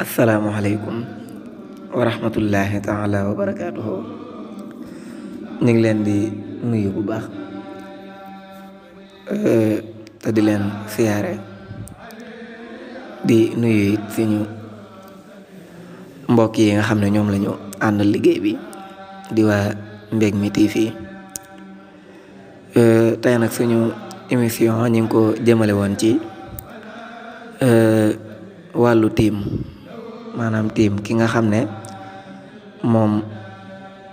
asalaamualeykum wa rahmatullahi taala wa barakaatuhu. ñu ngi leen di nuyu bu baax te di leen siyaare di nuyu it suñu mbokk yi nga xam ne ñoom la ñu àndal liggéey bi di waa Mbegmi TV. Tey nag suñu émission ñu ngi ko jëmale woon ci wàllu tiim, maanaam tiim ki nga xam ne moom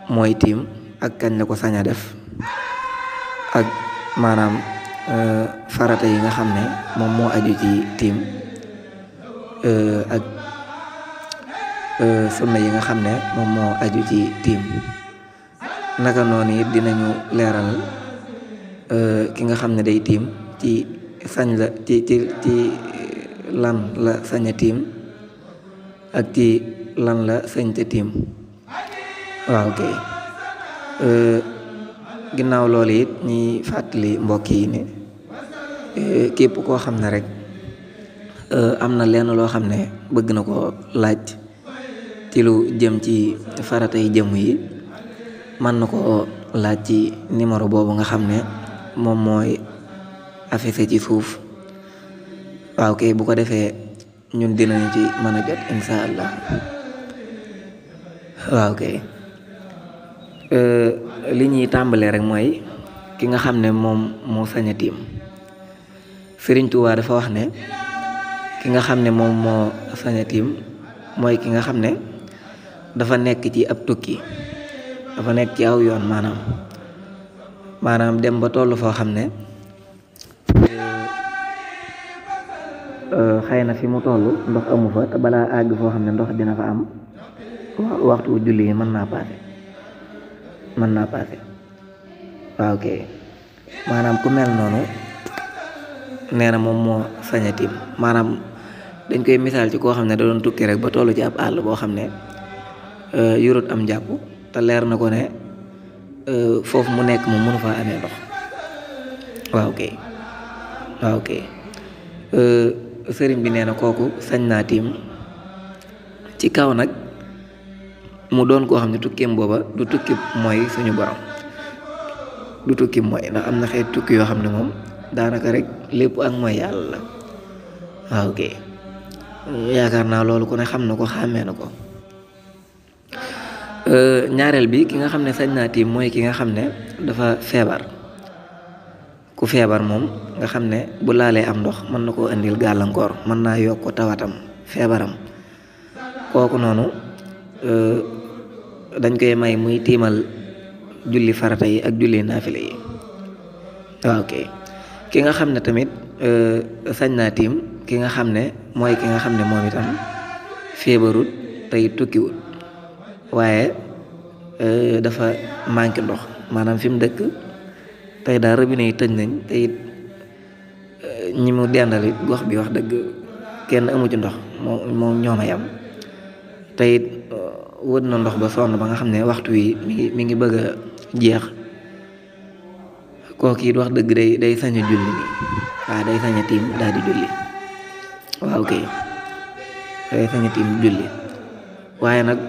mooy tiim ak kañ la ko sañ a def ak maanaam farata yi nga xam ne moom moo aju ci tiim ak sunna yi nga xam ne moom moo aju ci tiim. Naka noonu it dinañu leeral ki nga xam ne day tiim ci sañ la ci lan la sañ a tiim ak ci lan la sañ te tiim. waaw kay ginnaaw loolu it ñi fàttali mbokk yi ne képp koo xam ne rek am na lenn loo xam ne bëgg na ko laaj ci lu jëm ci faratay jëmm yi mën na ko laaj ci numéro boobu nga xam ne moom mooy affiché ci suuf. waaw kay bu ko defee ñun dinañu ci mën a jot insha allah. waaw kay li ñuy tàmbalee rek mooy ki nga xam ne moom moo sañ a tiim. Sëriñ Tuubaa dafa wax ne ki nga xam ne moom moo sañ a tiim mooy ki nga xam ne dafa nekk ci ab tukki, dafa nekk ci aw yoon, maanaam dem ba toll foo xam ne xëy na fi mu toll ndox amu fa, te balaa àgg foo xam ne ndox dina fa am waxtu julli yi mën naa paase. waaw kay maanaam ku mel noonu nee na moom moo sañ a tiim. maanaam dañ koy misaal ci koo xam ne da doon tukki rek ba toll ci ab àll boo xam ne yurut am jàpp, te leer na ko ne foofu mu nekk moom mënu faa amee ndox. waaw kay sëriñ bi nee na kooku sañ naa tiim ci kaw nag mu doon koo xam ne tukkeem booba du tukki mooy suñu borom, du tukki mooy, ndax am na xeet tukki yoo xam ne moom daanaka rek lépp ak mooy yàlla la. waaw kay yaakaar naa loolu ku ne xam na ko, xàmmee na ko. ñaareel bi ki nga xam ne sañ naa tiim mooy ki nga xam ne dafa feebar. ku feebar moom nga xam ne bu laalee am ndox mën na koo indil gàllankoor, mën naa yokk tawatam, feebaram. kooku noonu dañ koy may muy tiimal julli farata yi ak julli naafila yi. waaw kay ki nga xam ne tamit sañ naa tiim ki nga xam ne mooy ki nga xam ne moom itam feebarut tey tukkiwut, waaye dafa manqué ndox, maanaam fi mu dëkk tey daal robinet yi tëj nañ, te it ñi mu dendal it gox bi wax dëgg kenn amu ci ndox, moom ñooma yam. te it wët na ndox ba sonn ba nga xam ne waxtu wi mi ngi bëgg a jeex. kooku it wax dëgg day sañ a julli nii, waaw day sañ a tiim daal di julli. waaw kay day sañ a tiim julli, waaye nag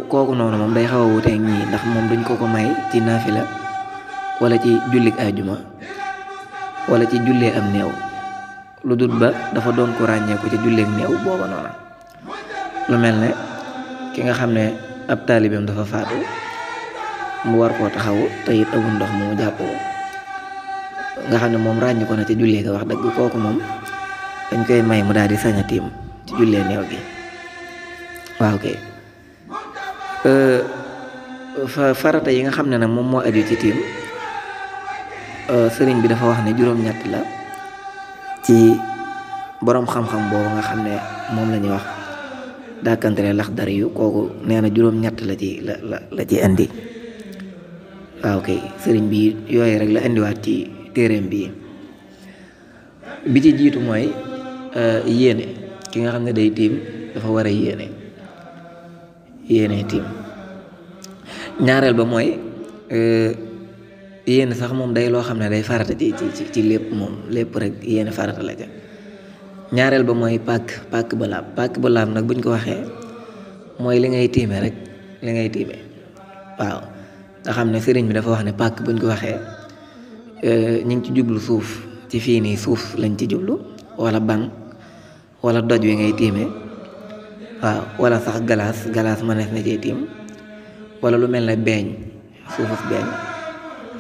kooku noonu moom day xaw a wuteeg ñii, ndax moom duñ ko may ci naafila wala ci jullik ajuma wala ci jullee am néew, lu dul ba dafa doon ko ràññeeku ci julleek néew booba noona. lu mel ne ki nga xam ne ab taalibeem dafa faatu mu war koo taxaw te it amul ndox mu jàppoo, nga xam ne moom ràññi ko na ci jullee ga wax dëgg, kooku moom dañ koy may mu daal di sañ a tiim ci jullee néew gi. waaw kay farata yi nga xam ne nag moom moo aju ci tiim, sëriñ bi dafa wax ne juróom-ñett la ci boroom xam-xam boobu nga xam ne moom la ñuy wax dàkkantele Laxdari yu. kooku nee na juróom-ñett la ci indi. waaw kay sëriñ bi yooyu rek la indiwaat ci téereem bi ci jiitu mooy yéene. ki nga xam ne day tiim dafa war a yéene tiim. ñaareel ba mooy yéene sax moom day loo xam ne day farata ci lépp, moom lépp rek yéene farata la ca. ñaareel ba mooy pàkk bu laab nag buñ ko waxee mooy li ngay tiime rek li ngay tiime waaw nga xam ne sëriñ bi dafa wax ne pàkk buñ ko waxee ñu ngi ci jublu suuf ci fii nii suuf lañ ci jublu wala ban wala doj wi ngay tiime waaw wala sax galaas mënees na cee tiim wala lu mel ne beeñ suufus beeñ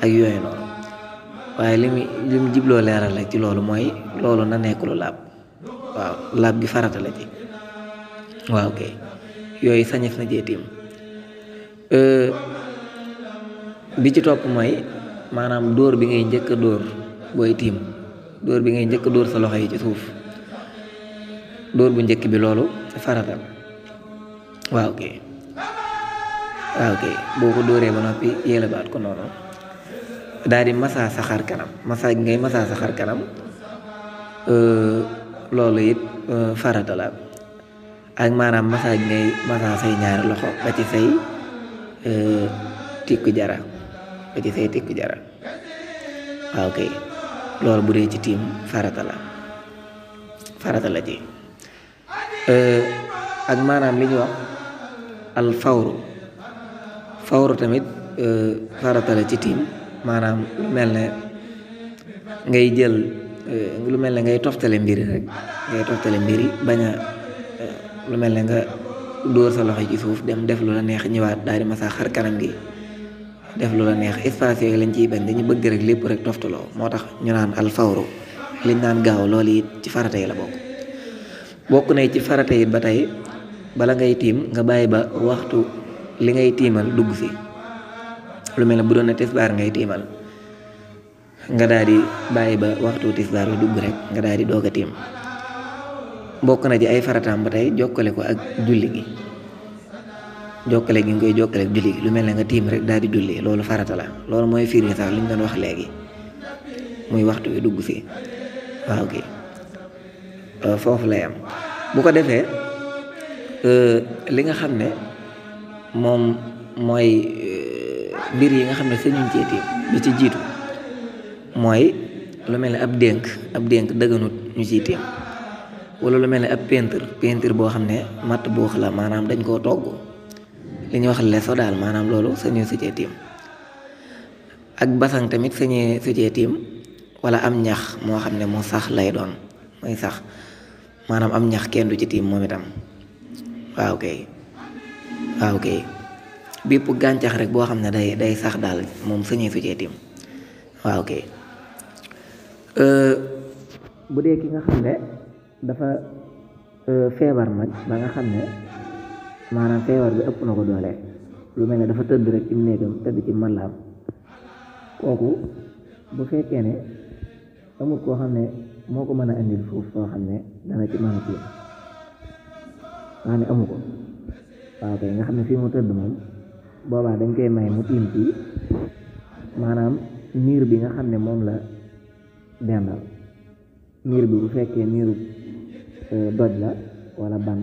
ak yooyu noonu waaye li mu jibloo leeral rek ci loolu mooy loolu na nekk lu laab waaw laab gi farata la ci waaw kay yooyu sañes na cee tiim bi ci topp mooy maanaam dóor bi ngay njëkk a dóor booy tiim dóor bi ngay njëkk a dóor sa loxo yi ci suuf dóor bu njëkk bi loolu farata waaw kay boo ko dóoree ba noppi yéelebaat ko noonu daal di massa sa xar kanam massa gi ngay massa sa xar kanam loolu it farata la ak maanaam massa gi ngay massa say ñaari loxo ba ci say tikku jara waaw kay loolu bu dee ci tiim farata la ci ak maanaam li ñuy wax al fawru tamit farata la ci tiim maanaam lu mel ne ngay jël lu mel ne ngay toftale mbiri rek bañ a lu mel ne nga dóor sa loxo ci suuf dem def lu la neex ñëwaat daal di masa xar kanam gi def lu la neex espace yooyu lañ ciy bañ dañu bëgg rek lépp rek toftaloo moo tax ñu naan alfawru liñ naan gaaw loolu it ci farata yi la bokk na ci farata yi ba tey bala ngay tiim nga bàyyi ba waxtu li ngay tiimal dugg si lu mel ne bu doon ne tisbaar ngay tiimal nga daal di bàyyi ba waxtu tisbaar bi dugg rek nga daal di doog a tiim bokk na ci ay farataam ba tey jokkale ko ak julli gi jokkale gi nga koy jokkale ak julli gi lu mel ne nga tiim rek daal di julli loolu farata la loolu mooy firi sax li ñu doon wax léegi muy waxtu wi dugg si waaw kay foofu lay am bu ko defee li nga xam ne moom mooy mbir yi nga xam ne sañuñ cee tiim bi ci jiitu mooy lu mel ne ab dénk dëgganut ñu ciy tiim wala lu mel ne ab peinture boo xam ne matt buux la maanaam dañ koo togg li ñuy wax leso daal maanaam loolu sañu su cee tiim ak basang tamit sañee su cee tiim wala am ñax moo xam ne moo sax lay doon mooy sax maanaam am ñax kenn du ci tiim moom itam waaw kay bépp gàncax rek boo xam ne day sax daal moom sañee su cee tiim waaw kay bu dee ki nga xam ne dafa feebar nag ba nga xam ne maanaam feebar bi ëpp na ko doole lu mel ne dafa tëdd rek ci néegam tëdd ci malaam kooku bu fekkee ne amul koo xam ne moo ko mën a indil suuf soo xam ne dana ci mën a tiim nga xam ne amu ko waaw kay nga xam ne fii mu tëdd moom boobaa dañ koy may mu tiim ci maanaam miir bi nga xam ne moom la dendal miir bi bu fekkee miiru doj la wala ban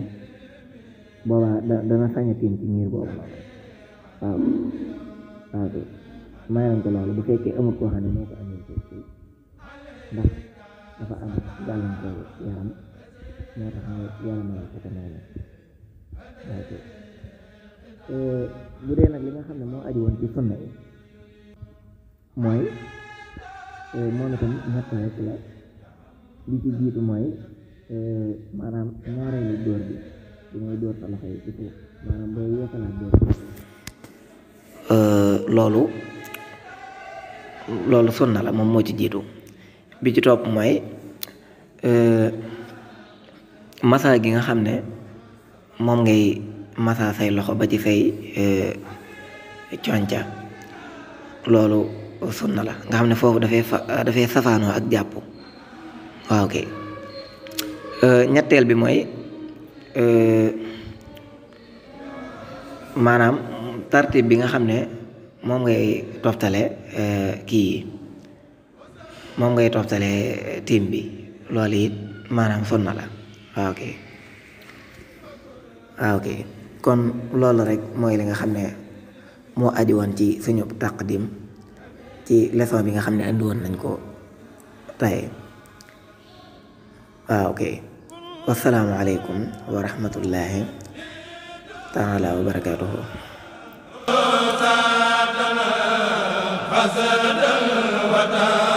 boobaa dana sañ a tiim ci miir boobu noonu waaw kay may nañ ko loolu bu fekkee amul koo xam ne moo ko amee suuf si ndax dafa am gàllankoor yaram moo tax yaramala ko te may la waaw kay bu dee nag li nga xam ne moo aju woon ci sunna yi mooy moom itam ñett rek la li ci jiitu mooy maanaam ñaareelu dóor bi ngay dóor sa loxo yi ci suuf maanaam booy yeesalaat dóor loolu sunna la moom moo ci jiitu bi ci topp mooy massa gi nga xam ne moom ngay massa say loxo ba ci say conca loolu sunna la nga xam ne foofu dafay safaanoo ak jàpp waaw kay ñetteel bi mooy maanaam tartib bi nga xam ne moom ngay toftale moom ngay toftale tiim bi loolu it maanaam sunna la waaw kay kon loolu rek mooy li nga xam ne moo aju woon ci suñu taqdim ci leçon bi nga xam ne andi woon nañ ko tey waaw kay wasalaamu aleykum wa rahmatullahi taala wa barakaatuhu. حسدا ودا